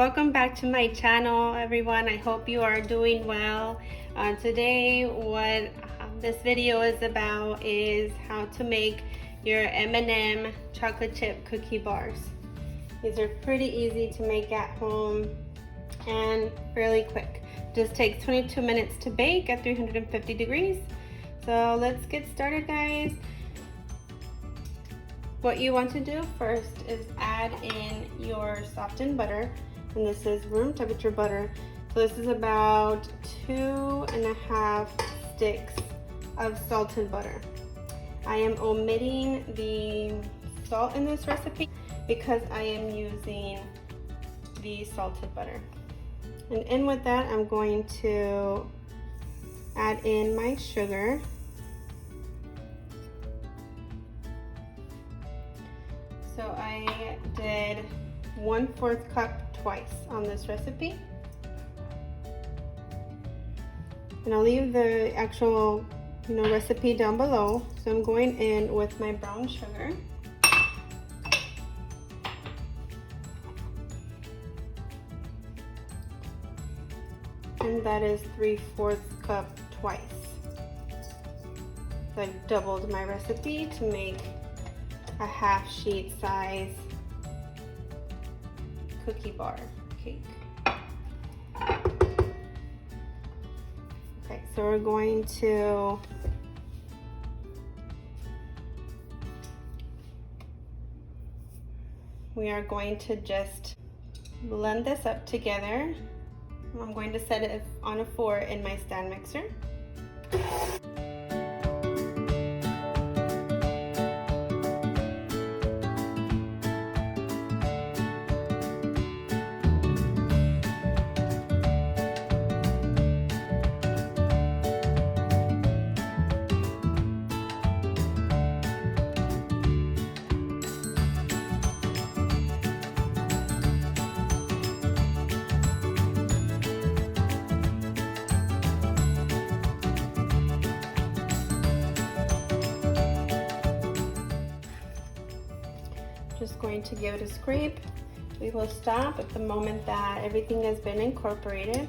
Welcome back to my channel, everyone. I hope you are doing well. Today what this video is about is how to make your M&M chocolate chip cookie bars. These are pretty easy to make at home and fairly quick. Just takes 22 minutes to bake at 350 degrees. So let's get started, guys. What you want to do first is add in your softened butter, and this is room temperature butter. So this is about 2.5 sticks of salted butter. I am omitting the salt in this recipe because I am using the salted butter. And in with that, I'm going to add in my sugar. So I did 1/4 cup twice on this recipe. And I'll leave the actual recipe down below. So I'm going in with my brown sugar. And that is 3/4 cup twice. So I've doubled my recipe to make a half sheet size cookie bar cake. Okay, so we're going to just blend this up together. I'm going to set it on a 4 in my stand mixer. Just going to give it a scrape. We will stop at the moment that everything has been incorporated.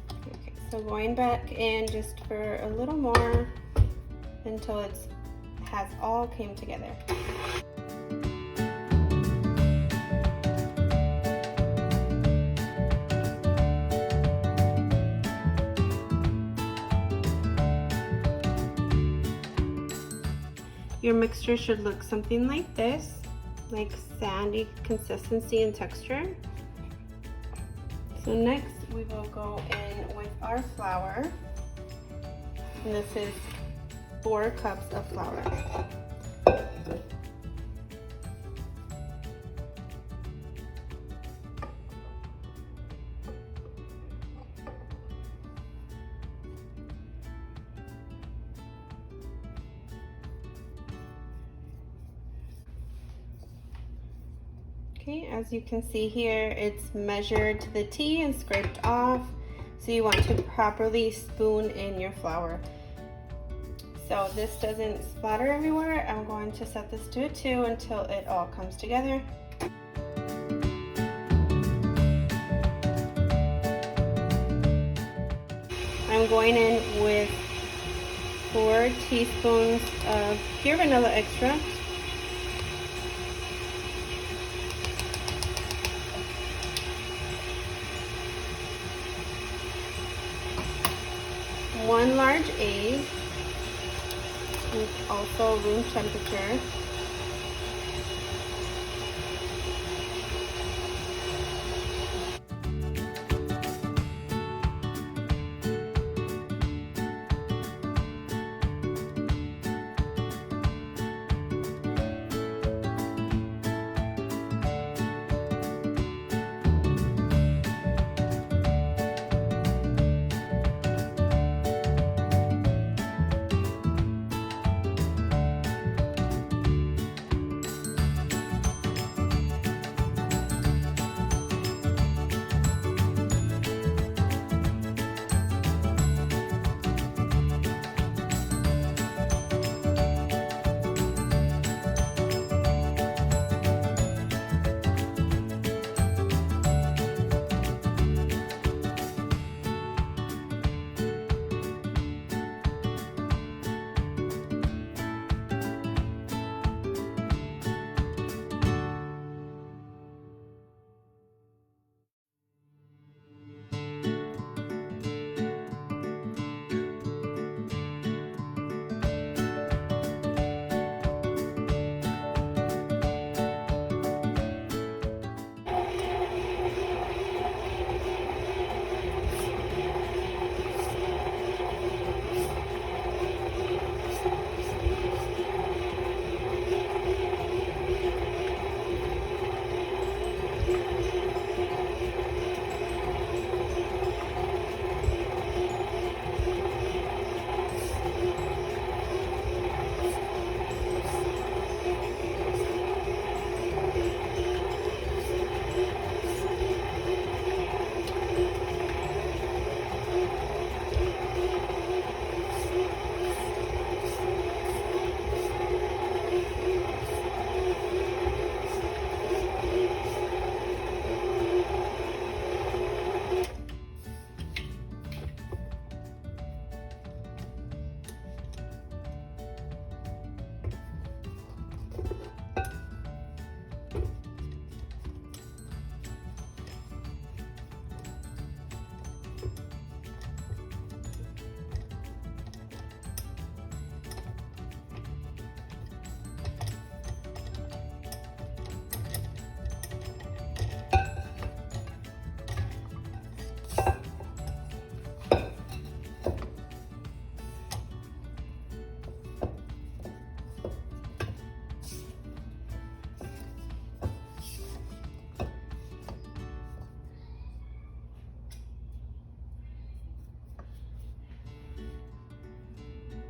Okay, so going back in just for a little more until it has all came together. Your mixture should look something like this, like sandy consistency and texture. So next we will go in with our flour. And this is 4 cups of flour. Okay, as you can see here, it's measured to the T and scraped off. So you want to properly spoon in your flour. So this doesn't splatter everywhere. I'm going to set this to a 2 until it all comes together. I'm going in with 4 teaspoons of pure vanilla extract. One large egg, with also room temperature.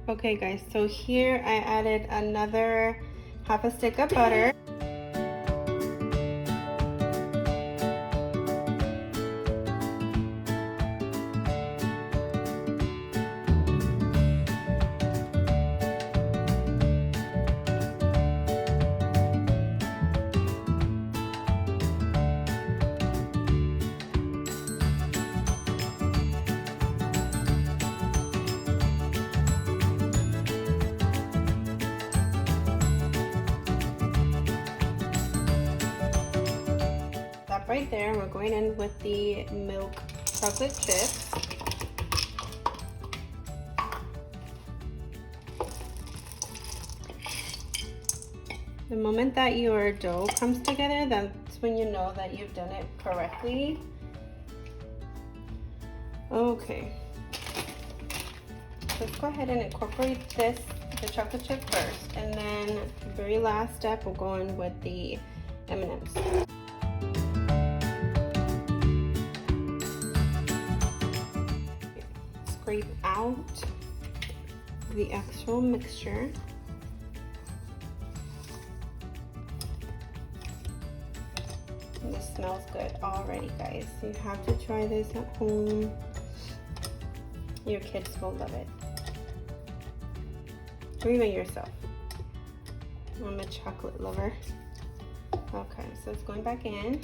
Okay guys, so here I added another half a stick of butter. Right there, we're going in with the milk chocolate chips. The moment that your dough comes together, that's when you know that you've done it correctly. Okay, let's go ahead and incorporate the chocolate chip first, and then the very last step we'll go in with the M&Ms. Scrape out the actual mixture. And this smells good already, guys. You have to try this at home. Your kids will love it. Or even yourself. I'm a chocolate lover. Okay, so it's going back in.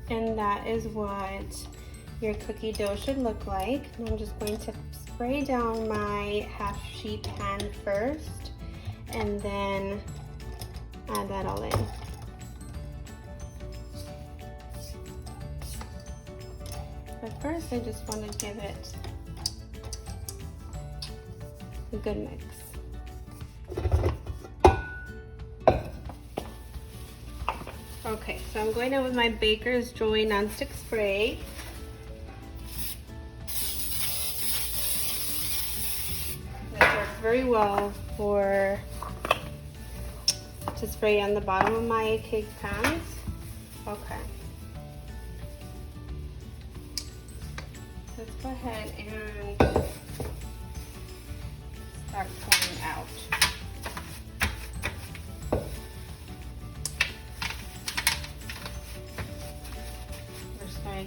And that is what your cookie dough should look like. And I'm just going to spray down my half sheet pan first and then add that all in. But first I just want to give it a good mix. Okay, so I'm going in with my Baker's Joy nonstick spray. This works very well to spray on the bottom of my cake pans. Okay. Let's go ahead and start pouring out.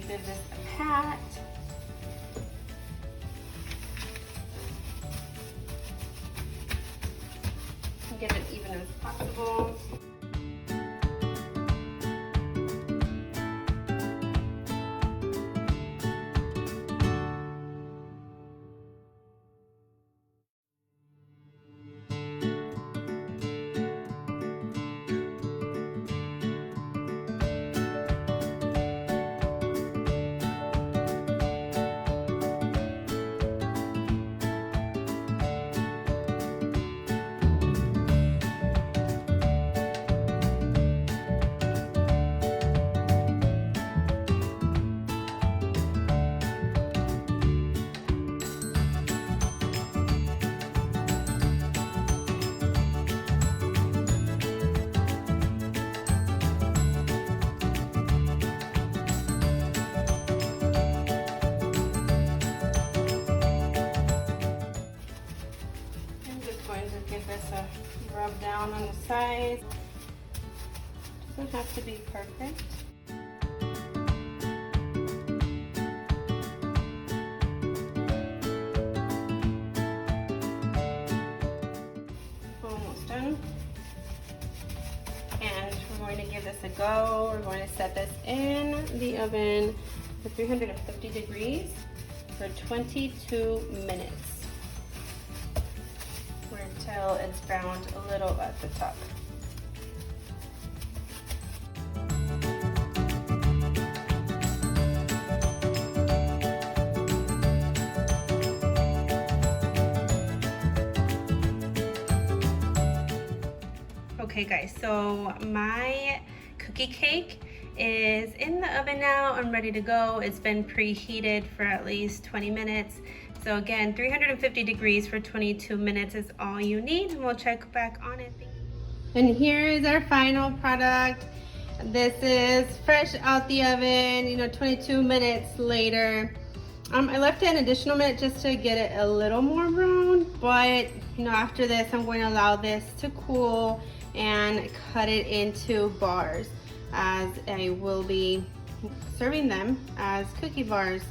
Give this a pat. Get it even as possible. Give this a rub down on the sides. Doesn't have to be perfect. Almost done. And we're going to give this a go. We're going to set this in the oven for 350 degrees for 22 minutes. Until it's browned a little at the top. Okay guys, so my cookie cake is in the oven now. I'm ready to go. It's been preheated for at least 20 minutes. So again, 350 degrees for 22 minutes is all you need, and we'll check back on it. And here is our final product. This is fresh out the oven, 22 minutes later. I left it an additional minute just to get it a little more brown, but after this, I'm going to allow this to cool and cut it into bars, as I will be serving them as cookie bars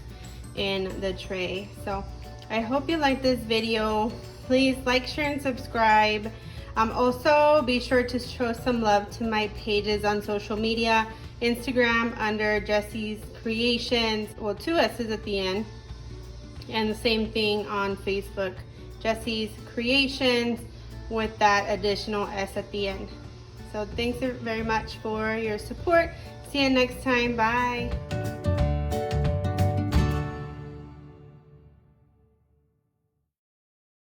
in the tray. So I hope you like this video. Please like, share, and subscribe. Also, be sure to show some love to my pages on social media. Instagram under Jesse's Creations, well, 2 S's at the end. And the same thing on Facebook, Jesse's Creations, with that additional S at the end. So thanks very much for your support. See you next time. Bye.